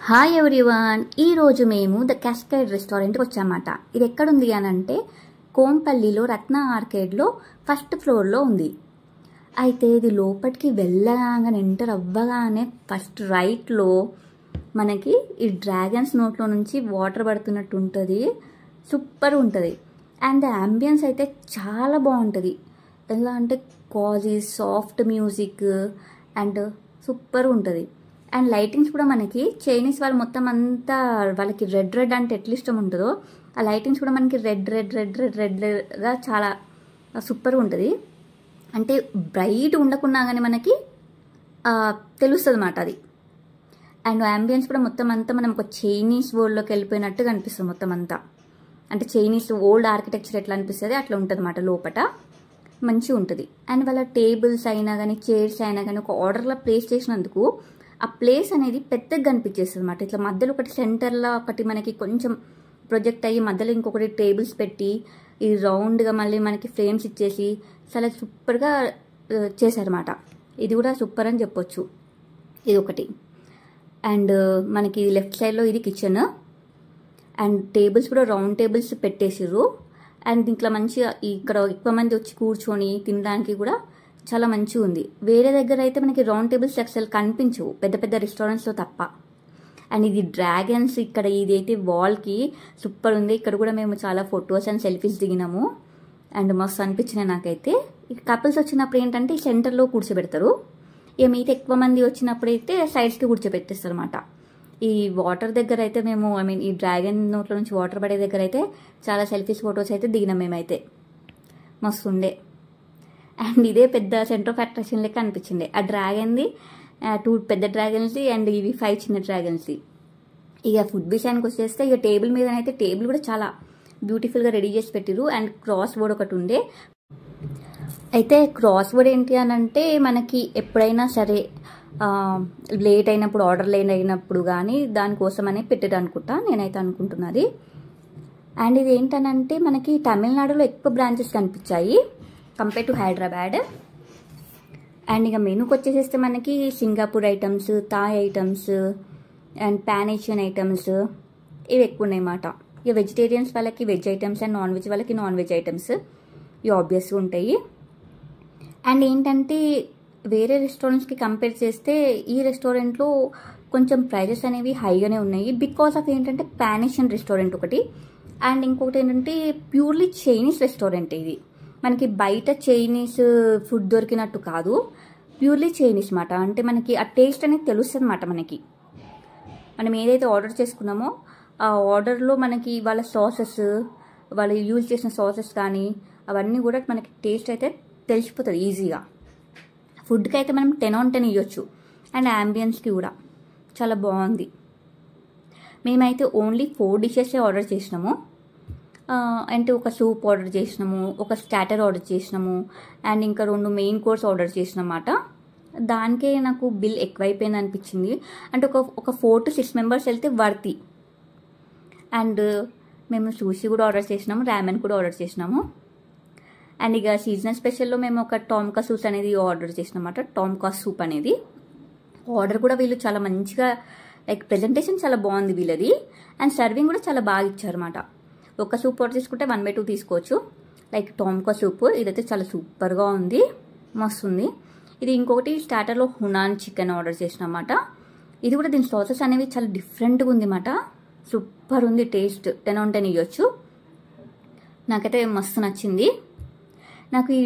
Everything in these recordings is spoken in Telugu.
హాయ్ ఎవ్రీవన్, ఈరోజు మేము ద క్యాస్కేడ్ రెస్టారెంట్కి వచ్చామన్నమాట. ఇది ఎక్కడుంది అని అంటే కోంపల్లిలో రత్న ఆర్కేడ్లో ఫస్ట్ ఫ్లోర్లో ఉంది. అయితే ఇది లోపలికి వెళ్ళగానే ఎంటర్ అవ్వగానే ఫస్ట్ రైట్లో మనకి ఈ డ్రాగన్స్ నోట్లో నుంచి వాటర్ పడుతున్నట్టు ఉంటుంది. సూపర్ ఉంటుంది. అండ్ ద అంబియన్స్ అయితే చాలా బాగుంటుంది. ఎలా అంటే కాజీ సాఫ్ట్ మ్యూజిక్ అండ్ సూపర్ ఉంటుంది. అండ్ లైటింగ్స్ కూడా మనకి చైనీస్ వాళ్ళు మొత్తం అంతా వాళ్ళకి రెడ్ రెడ్ అంటే ఎట్లా ఇష్టం ఉంటుందో ఆ లైటింగ్స్ కూడా మనకి రెడ్గా చాలా సూపర్గా ఉంటుంది. అంటే బ్రైట్ ఉండకున్నా కానీ మనకి తెలుస్తుంది అన్నమాట అది. అండ్ అంబియన్స్ కూడా మొత్తం అంతా మనం ఒక చైనీస్ వరల్డ్లోకి వెళ్ళిపోయినట్టు కనిపిస్తుంది. మొత్తం అంతా అంటే చైనీస్ ఓల్డ్ ఆర్కిటెక్చర్ ఎట్లా అనిపిస్తుంది అట్లా ఉంటుంది అన్నమాట. లోపల మంచిగా ఉంటుంది. అండ్ వాళ్ళ టేబుల్స్ అయినా కానీ చైర్స్ అయినా కానీ ఒక ఆర్డర్లో ప్లేస్ చేసినందుకు ఆ ప్లేస్ అనేది పెద్దగా కనిపించేస్తుంది అన్నమాట. ఇట్లా మధ్యలో ఒకటి సెంటర్లో ఒకటి మనకి కొంచెం ప్రొజెక్ట్ అయ్యి మధ్యలో ఇంకొకటి టేబుల్స్ పెట్టి ఈ రౌండ్గా మళ్ళీ మనకి ఫ్రేమ్స్ ఇచ్చేసి చాలా సూపర్గా చేశారన్నమాట. ఇది కూడా సూపర్ అని చెప్పొచ్చు. ఇది ఒకటి. అండ్ మనకి లెఫ్ట్ సైడ్లో ఇది కిచెన్. అండ్ టేబుల్స్ కూడా రౌండ్ టేబుల్స్ పెట్టేసారు. అండ్ దీంట్లో మంచిగా ఇక్కడ ఎక్కువ మంది వచ్చి కూర్చొని తినడానికి కూడా చాలా మంచిగా ఉంది. వేరే దగ్గర అయితే మనకి రౌండ్ టేబుల్స్ అసలు కనిపించవు, పెద్ద పెద్ద రెస్టారెంట్స్లో తప్ప. అండ్ ఇది డ్రాగన్స్ ఇక్కడ ఇదైతే వాల్కి సూపర్ ఉంది. ఇక్కడ కూడా మేము చాలా ఫొటోస్ అండ్ సెల్ఫీస్ దిగినాము. అండ్ మస్తు అనిపించినాయి నాకైతే. ఇక కపుల్స్ వచ్చినప్పుడు ఏంటంటే ఈ సెంటర్లో కూర్చోబెడతారు. ఇక మిగతా ఎక్కువ మంది వచ్చినప్పుడు అయితే సైడ్స్కి కూర్చోబెట్టేస్తారు అనమాట. ఈ వాటర్ దగ్గర అయితే మేము ఈ డ్రాగన్ నోట్లో నుంచి వాటర్ పడే దగ్గర అయితే చాలా సెల్ఫీస్ ఫొటోస్ అయితే దిగినాం మేమైతే. మస్తు ఉండే. అండ్ ఇదే పెద్ద సెంటర్ ఆఫ్ అట్రాక్షన్ లెక్క అనిపించింది. ఆ డ్రాగన్ది 2 పెద్ద డ్రాగన్స్ది అండ్ ఇవి 5 చిన్న డ్రాగన్స్ది. ఇక ఫుడ్ విషయానికి వచ్చేస్తే ఇక టేబుల్ మీదనైతే టేబుల్ కూడా చాలా బ్యూటిఫుల్గా రెడీ చేసి పెట్టిరు. అండ్ క్రాస్ బోర్డ్ ఒకటి ఉండే. అయితే క్రాస్ బోర్డ్ ఏంటి అని అంటే మనకి ఎప్పుడైనా సరే లేట్ అయినప్పుడు ఆర్డర్ లేట్ అయినప్పుడు కానీ దానికోసమనే పెట్టారు అనుకుంటా, నేనైతే అనుకుంటున్నది. అండ్ ఇది ఏంటనంటే మనకి తమిళనాడులో ఎక్కువ బ్రాంచెస్ కనిపించాయి కంపేర్ టు హైదరాబాద్. అండ్ ఇక మెనూకి వచ్చేసేస్తే మనకి Singapore items, Thai items and pan Asian items ఇవి ఎక్కువ ఉన్నాయి అన్నమాట. ఇక వెజిటేరియన్స్ వాళ్ళకి veg items and non veg వాళ్ళకి నాన్ వెజ్ ఐటమ్స్ ఇవి ఆబ్వియస్గా ఉంటాయి. అండ్ ఏంటంటే వేరే రెస్టారెంట్స్కి కంపేర్ చేస్తే ఈ రెస్టారెంట్లో కొంచెం ప్రైజెస్ అనేవి హైగానే ఉన్నాయి. బికాస్ ఆఫ్ ఏంటంటే పాన్ ఏషియన్ రెస్టారెంట్ ఒకటి. అండ్ ఇంకొకటి ఏంటంటే ప్యూర్లీ చైనీస్ రెస్టారెంట్ ఇది. మనకి బయట చైనీస్ ఫుడ్ దొరికినట్టు కాదు, ప్యూర్లీ చైనీస్ మాట. అంటే మనకి ఆ టేస్ట్ అనేది తెలుస్తుంది అన్నమాట. మనకి మనం ఏదైతే ఆర్డర్ చేసుకున్నామో ఆ ఆర్డర్లో మనకి వాళ్ళ సాసెస్, వాళ్ళు యూజ్ చేసిన సాసెస్ కానీ అవన్నీ కూడా మనకి టేస్ట్ అయితే తెలిసిపోతుంది ఈజీగా. ఫుడ్కి అయితే మనం 10 on 10 ఇవ్వచ్చు. అండ్ అంబియన్స్కి కూడా చాలా బాగుంది. మేమైతే ఓన్లీ 4 dishes ఆర్డర్ చేసినాము. అంటే ఒక సూప్ ఆర్డర్ చేసినాము, ఒక స్టార్టర్ ఆర్డర్ చేసినాము అండ్ ఇంకా 2 మెయిన్ కోర్స్ ఆర్డర్ చేసినమాట. దానికే నాకు బిల్ ఎక్కువైపోయింది అనిపించింది. అంటే ఒక 4 to 6 members వెళ్తే వర్తి. అండ్ మేము సూషి కూడా ఆర్డర్ చేసినాము, రామెన్ కూడా ఆర్డర్ చేసినాము. అండ్ ఇక సీజనల్ స్పెషల్లో మేము ఒక టోమ్కా సూప్ అనేది ఆర్డర్ చేసినమాట. టోమ్కా సూప్ అనేది ఆర్డర్ కూడా వీళ్ళు చాలా మంచిగా లైక్ ప్రెజెంటేషన్ చాలా బాగుంది వీళ్ళది. అండ్ సర్వింగ్ కూడా చాలా బాగా ఇచ్చారన్నమాట. ఒక సూప్ ఆర్డర్ చేసుకుంటే 1/2 తీసుకోవచ్చు. లైక్ టోమ్కా సూప్ ఇదైతే చాలా సూపర్గా ఉంది, మస్తు ఉంది. ఇది ఇంకొకటి స్టార్టర్లో హునాన్ చికెన్ ఆర్డర్ చేసినమాట. ఇది కూడా దీని సాసెస్ అనేవి చాలా డిఫరెంట్గా ఉంది అన్నమాట. సూపర్ ఉంది, టేస్ట్ 10 on 10 ఇవ్వచ్చు. నాకైతే మస్తు నచ్చింది. నాకు ఈ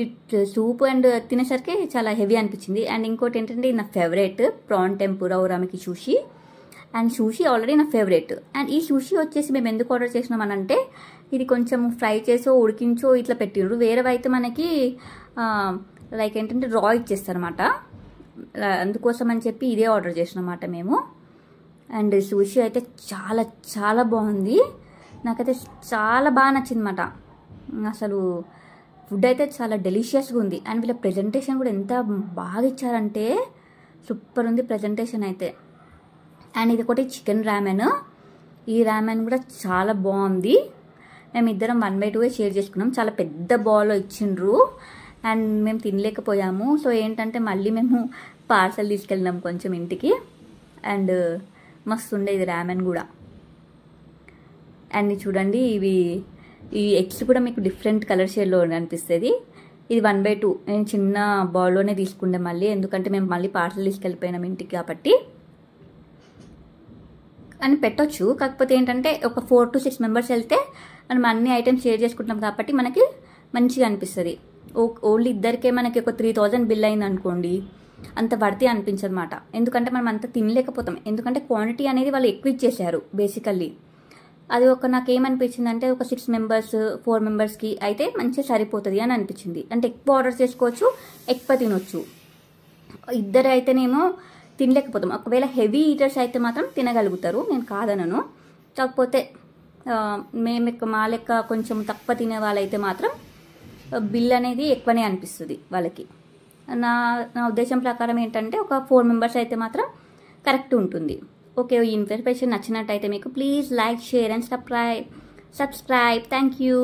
సూప్ అండ్ తినేసరికి చాలా హెవీ అనిపించింది. అండ్ ఇంకోటి ఏంటంటే నా ఫేవరెట్ ప్రాన్ టెంపురా ఉరామికి సూషి. అండ్ సూషి ఆల్రెడీ నా ఫేవరెట్. అండ్ ఈ సూషి వచ్చేసి మేము ఎందుకు ఆర్డర్ చేసినామనంటే ఇది కొంచెం ఫ్రై చేసో ఉడికించో ఇట్లా పెట్టిండ్రు. వేరేవి అయితే మనకి లైక్ ఏంటంటే రా ఇచ్చేస్తారన్నమాట. అందుకోసం అని చెప్పి ఇదే ఆర్డర్ చేసినమాట మేము. అండ్ సూషి అయితే చాలా చాలా బాగుంది, నాకైతే చాలా బాగా నచ్చింది అన్నమాట. అసలు ఫుడ్ అయితే చాలా డెలిషియస్గా ఉంది. అండ్ వీళ్ళ ప్రెజెంటేషన్ కూడా ఎంత బాగా ఇచ్చారంటే సూపర్ ఉంది ప్రెజెంటేషన్ అయితే. అండ్ ఇది ఒకటి చికెన్ రామెన్. ఈ రామెన్ కూడా చాలా బాగుంది. మేము ఇద్దరం 1/2 షేర్ చేసుకున్నాం. చాలా పెద్ద బౌల్లో ఇచ్చిండ్రు అండ్ మేము తినలేకపోయాము. సో ఏంటంటే మళ్ళీ మేము పార్సల్ తీసుకెళ్ళినాం కొంచెం ఇంటికి. అండ్ మస్తు ఉండేది రామెన్ కూడా. అండ్ చూడండి ఈ ఎగ్స్ కూడా మీకు డిఫరెంట్ కలర్ షేడ్లో అనిపిస్తుంది. ఇది 1/2 నేను చిన్న బౌల్లోనే తీసుకుండే మళ్ళీ, ఎందుకంటే మేము మళ్ళీ పార్సల్ తీసుకెళ్ళిపోయినాం ఇంటికి కాబట్టి అని పెట్టొచ్చు. కాకపోతే ఏంటంటే ఒక 4 to 6 మెంబర్స్ వెళ్తే మనం అన్ని ఐటమ్స్ షేర్ చేసుకుంటాం కాబట్టి మనకి మంచిగా అనిపిస్తుంది. ఓన్లీ ఇద్దరికే మనకి ఒక 3000 బిల్ అయింది అనుకోండి, అంత వర్తి అనిపించదన్నమాట. ఎందుకంటే మనం అంత తినలేకపోతాం, ఎందుకంటే క్వాంటిటీ అనేది వాళ్ళు ఎక్కువ ఇచ్చేసారు బేసికల్లీ. అది నాకేమనిపించింది అంటే ఒక 6 మెంబర్స్ 4 మెంబర్స్కి అయితే మంచిగా సరిపోతుంది అని అనిపించింది. అంటే ఎక్కువ ఆర్డర్ చేసుకోవచ్చు, ఎక్కువ తినొచ్చు. ఇద్దరు అయితేనేమో తినలేకపోతాం. ఒకవేళ హెవీ ఈటర్స్ అయితే మాత్రం తినగలుగుతారు, నేను కాదనను. కాకపోతే మా లెక్క కొంచెం తక్కువ తినే వాళ్ళైతే మాత్రం బిల్ అనేది ఎక్కువనే అనిపిస్తుంది వాళ్ళకి. నా ఉద్దేశం ప్రకారం ఏంటంటే ఒక 4 మెంబర్స్ అయితే మాత్రం కరెక్ట్ ఉంటుంది. ఓకే, ఈ ఇన్ఫర్మేషన్ నచ్చినట్టయితే మీకు please like, share and subscribe. Thank you.